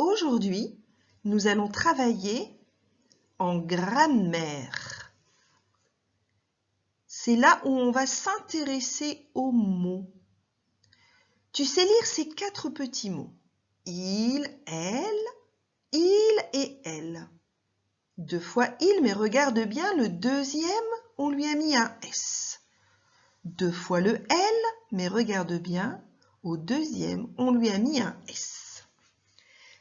Aujourd'hui, nous allons travailler en grammaire. C'est là où on va s'intéresser aux mots. Tu sais lire ces 4 petits mots. Il, elle, il et elle. 2 fois il, mais regarde bien, le deuxième, on lui a mis un S. 2 fois le elle, mais regarde bien, au deuxième, on lui a mis un S.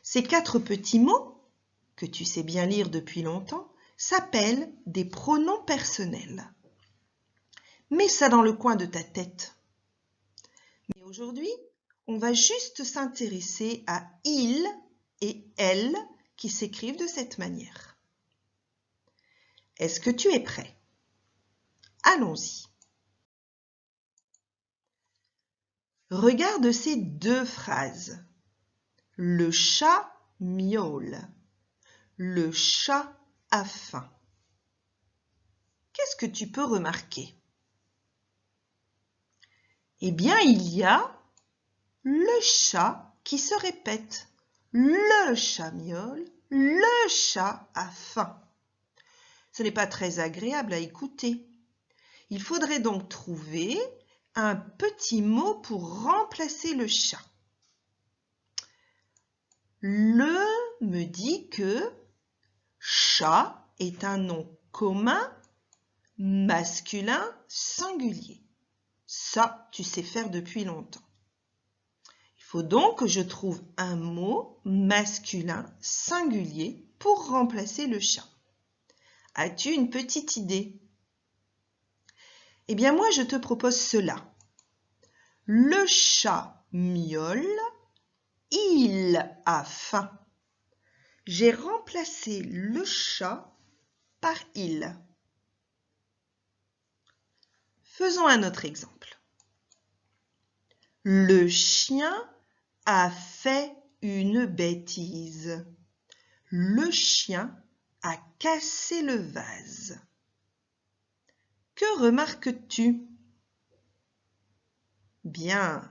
Ces 4 petits mots, que tu sais bien lire depuis longtemps, s'appellent des pronoms personnels. Mets ça dans le coin de ta tête. Mais aujourd'hui, on va juste s'intéresser à il et elle qui s'écrivent de cette manière. Est-ce que tu es prêt? Allons-y. Regarde ces 2 phrases. Le chat miaule. Le chat a faim. Qu'est-ce que tu peux remarquer? Eh bien, il y a le chat qui se répète. Le chat miaule, le chat a faim. Ce n'est pas très agréable à écouter. Il faudrait donc trouver un petit mot pour remplacer le chat. Le me dit que chat est un nom commun, masculin, singulier. Ça, tu sais faire depuis longtemps. Il faut donc que je trouve un mot masculin, singulier pour remplacer le chat. As-tu une petite idée? Eh bien, moi, je te propose cela. Le chat miaule, il a faim. J'ai remplacé le chat par il. Faisons un autre exemple. Le chien a fait une bêtise. Le chien a cassé le vase. Que remarques-tu? Bien,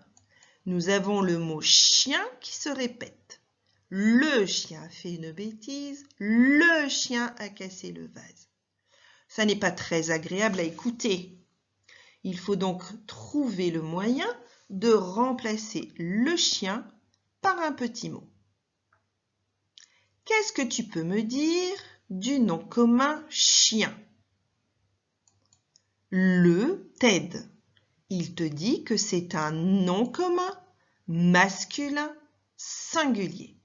nous avons le mot chien qui se répète. Le chien a fait une bêtise, le chien a cassé le vase. Ça n'est pas très agréable à écouter. Il faut donc trouver le moyen de remplacer le chien par un petit mot. Qu'est-ce que tu peux me dire du nom commun chien? Le t'aide. Il te dit que c'est un nom commun, masculin, singulier.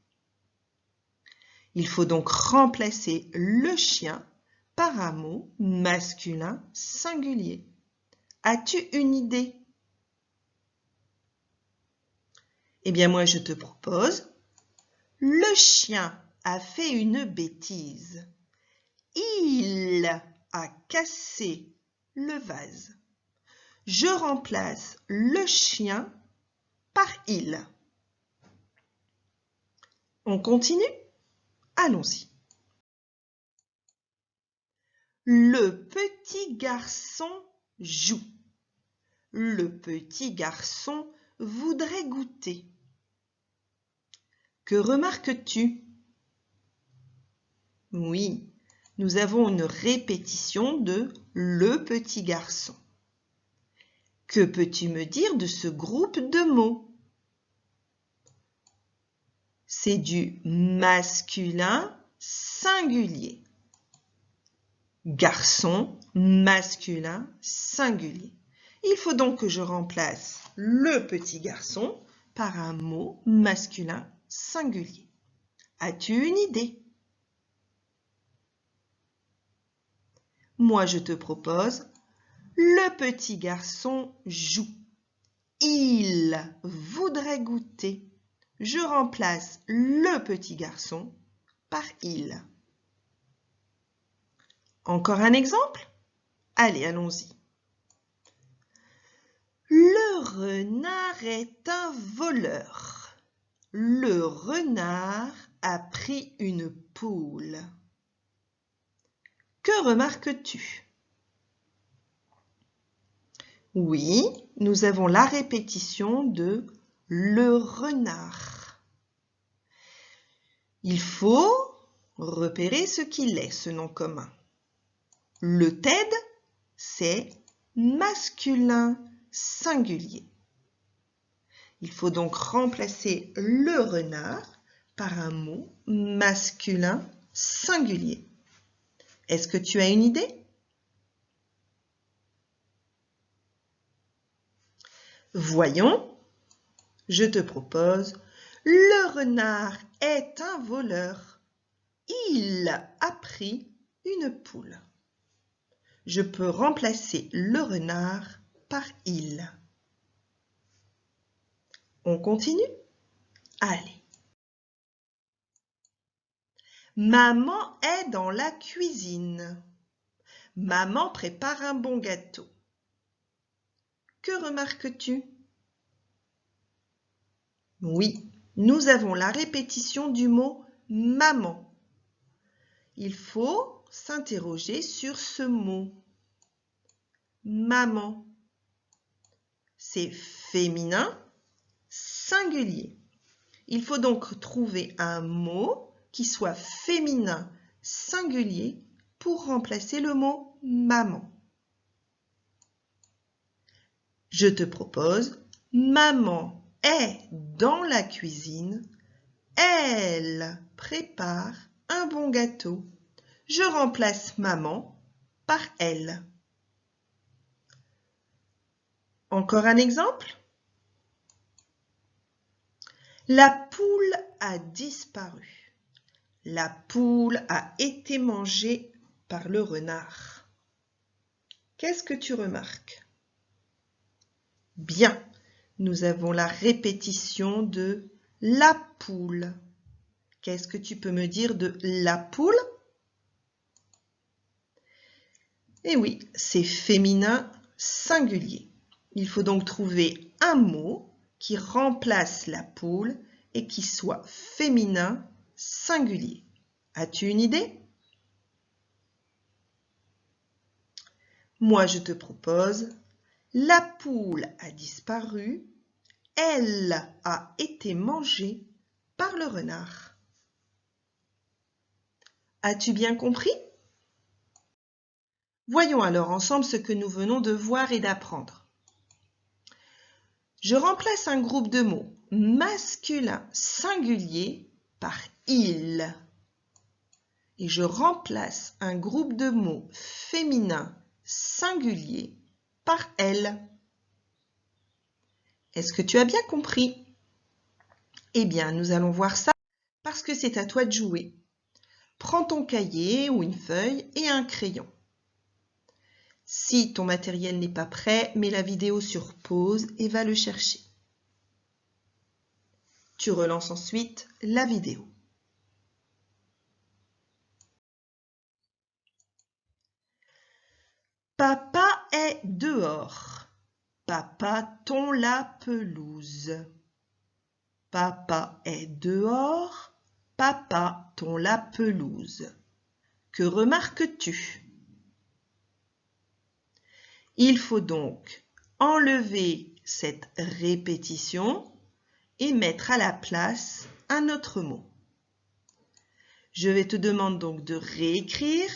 Il faut donc remplacer le chien par un mot masculin, singulier. As-tu une idée? Eh bien, moi, je te propose, le chien a fait une bêtise. Il a cassé le vase. Je remplace le chien par il. On continue? Allons-y. Le petit garçon joue. Le petit garçon voudrait goûter. Que remarques-tu? Oui, nous avons une répétition de le petit garçon. Que peux-tu me dire de ce groupe de mots? C'est du masculin singulier. Garçon, masculin, singulier. Il faut donc que je remplace le petit garçon par un mot masculin singulier. As-tu une idée? Moi, je te propose, le petit garçon joue. Il voudrait goûter. Je remplace le petit garçon par il. Encore un exemple? Allez, allons-y. Le renard est un voleur. Le renard a pris une poule. Que remarques-tu? Oui, nous avons la répétition de le renard. Il faut repérer ce qu'il est, ce nom commun. Le TED, c'est masculin singulier. Il faut donc remplacer le renard par un mot masculin singulier. Est-ce que tu as une idée? Voyons, je te propose, le renard est un voleur. Il a pris une poule. Je peux remplacer le renard par il. On continue? Allez. Maman est dans la cuisine. Maman prépare un bon gâteau. Que remarques-tu? Oui, nous avons la répétition du mot maman. Il faut s'interroger sur ce mot. Maman. C'est féminin, singulier. Il faut donc trouver un mot qui soit féminin, singulier pour remplacer le mot maman. Je te propose, maman est dans la cuisine, elle prépare un bon gâteau. Je remplace maman par elle. Encore un exemple? La poule a disparu. La poule a été mangée par le renard. Qu'est-ce que tu remarques? Bien, nous avons la répétition de la poule. Qu'est-ce que tu peux me dire de la poule? Eh oui, c'est féminin singulier. Il faut donc trouver un mot qui remplace la poule et qui soit féminin singulier. As-tu une idée? Moi, je te propose, la poule a disparu, elle a été mangée par le renard. As-tu bien compris? Voyons alors ensemble ce que nous venons de voir et d'apprendre. Je remplace un groupe de mots masculin singulier par il. Et je remplace un groupe de mots féminin singulier par elle. Est-ce que tu as bien compris? Eh bien, nous allons voir ça parce que c'est à toi de jouer. Prends ton cahier ou une feuille et un crayon. Si ton matériel n'est pas prêt, mets la vidéo sur pause et va le chercher. Tu relances ensuite la vidéo. Papa est dehors. Papa tond la pelouse. Papa est dehors. Papa tond la pelouse. Que remarques-tu? Il faut donc enlever cette répétition et mettre à la place un autre mot. Je vais te demander donc de réécrire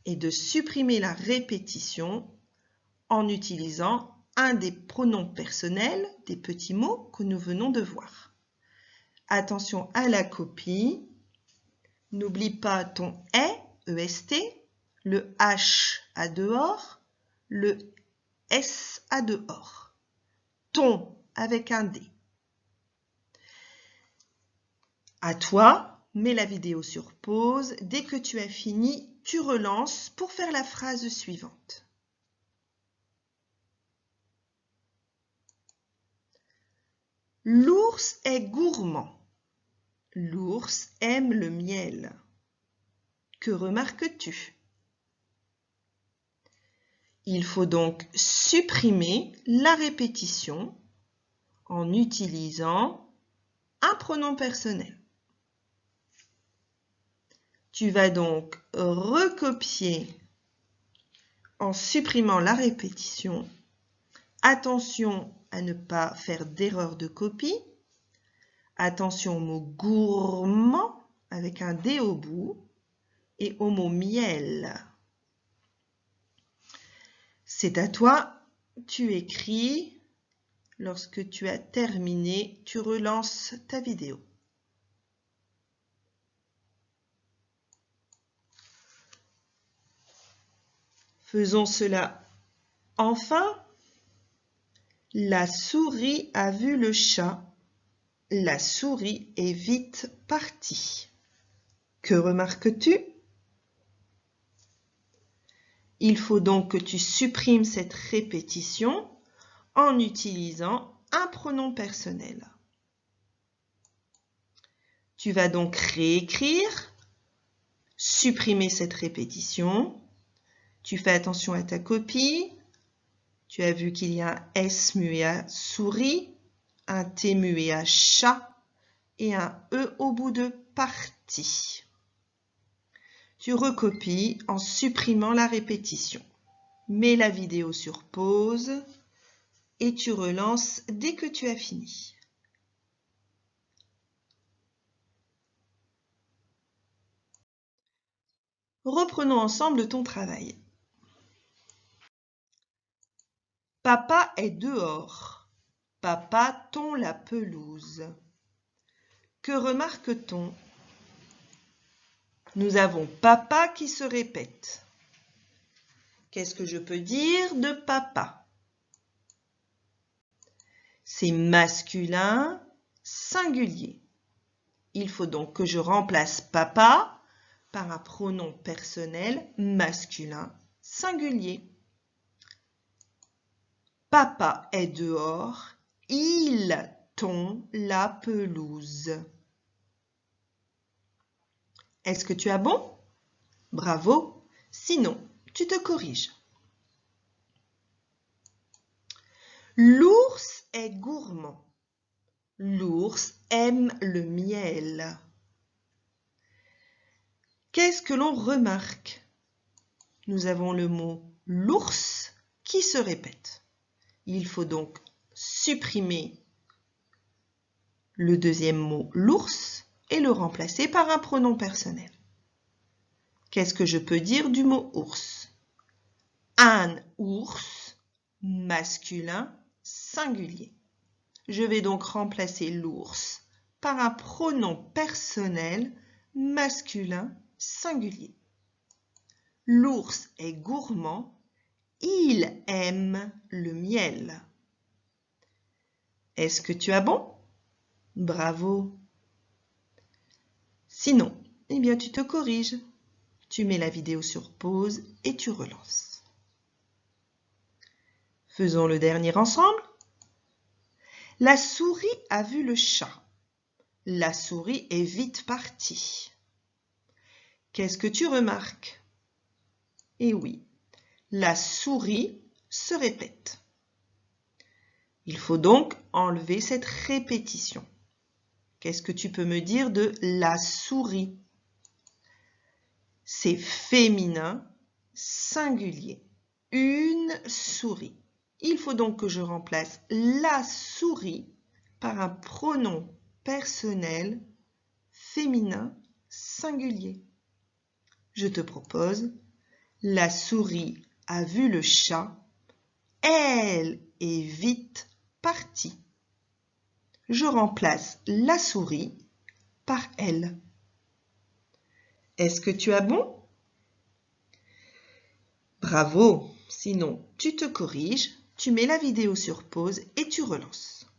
et de supprimer la répétition en utilisant un des pronoms personnels des petits mots que nous venons de voir. Attention à la copie. N'oublie pas ton est, EST, le H à dehors, le S à dehors. Ton avec un D. À toi, mets la vidéo sur pause. Dès que tu as fini, tu relances pour faire la phrase suivante. L'ours est gourmand. L'ours aime le miel. Que remarques-tu? Il faut donc supprimer la répétition en utilisant un pronom personnel. Tu vas donc recopier en supprimant la répétition. Attention à ne pas faire d'erreur de copie. Attention au mot gourmand avec un D au bout et au mot miel. C'est à toi, tu écris. Lorsque tu as terminé, tu relances ta vidéo. Faisons cela enfin. La souris a vu le chat. La souris est vite partie. Que remarques-tu? Il faut donc que tu supprimes cette répétition en utilisant un pronom personnel. Tu vas donc réécrire, supprimer cette répétition. Tu fais attention à ta copie. Tu as vu qu'il y a un S muet à souris, un T muet à chat et un E au bout de partie. Tu recopies en supprimant la répétition. Mets la vidéo sur pause et tu relances dès que tu as fini. Reprenons ensemble ton travail. Papa est dehors. Papa tond la pelouse. Que remarque-t-on? Nous avons papa qui se répète. Qu'est-ce que je peux dire de papa? C'est masculin singulier. Il faut donc que je remplace papa par un pronom personnel masculin singulier. Papa est dehors, il tond la pelouse. Est-ce que tu as bon? Bravo, sinon tu te corriges. L'ours est gourmand. L'ours aime le miel. Qu'est-ce que l'on remarque? Nous avons le mot l'ours qui se répète. Il faut donc supprimer le deuxième mot l'ours et le remplacer par un pronom personnel. Qu'est-ce que je peux dire du mot ours? Un ours masculin singulier. Je vais donc remplacer l'ours par un pronom personnel masculin singulier. L'ours est gourmand, il aime le miel. Est-ce que tu as bon? Bravo. Sinon, eh bien tu te corriges. Tu mets la vidéo sur pause et tu relances. Faisons le dernier ensemble. La souris a vu le chat. La souris est vite partie. Qu'est-ce que tu remarques? Eh oui, la souris se répète. Il faut donc enlever cette répétition. Qu'est-ce que tu peux me dire de la souris? C'est féminin, singulier. Une souris. Il faut donc que je remplace la souris par un pronom personnel féminin singulier. Je te propose, la souris a vu le chat, elle est vite partie. Je remplace la souris par elle. Est-ce que tu as bon? Bravo! Sinon, tu te corriges, tu mets la vidéo sur pause et tu relances.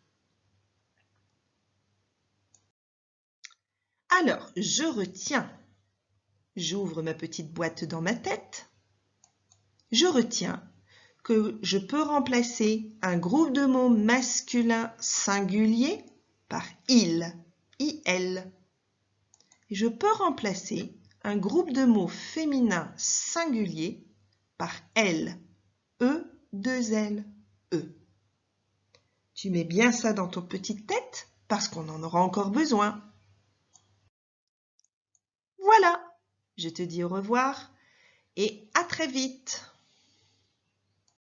Alors, je retiens. J'ouvre ma petite boîte dans ma tête. Je retiens que je peux remplacer un groupe de mots masculins singuliers par il, il. Je peux remplacer un groupe de mots féminins singuliers par elle, E2L, E. Tu mets bien ça dans ton petite tête parce qu'on en aura encore besoin. Voilà, je te dis au revoir et à très vite.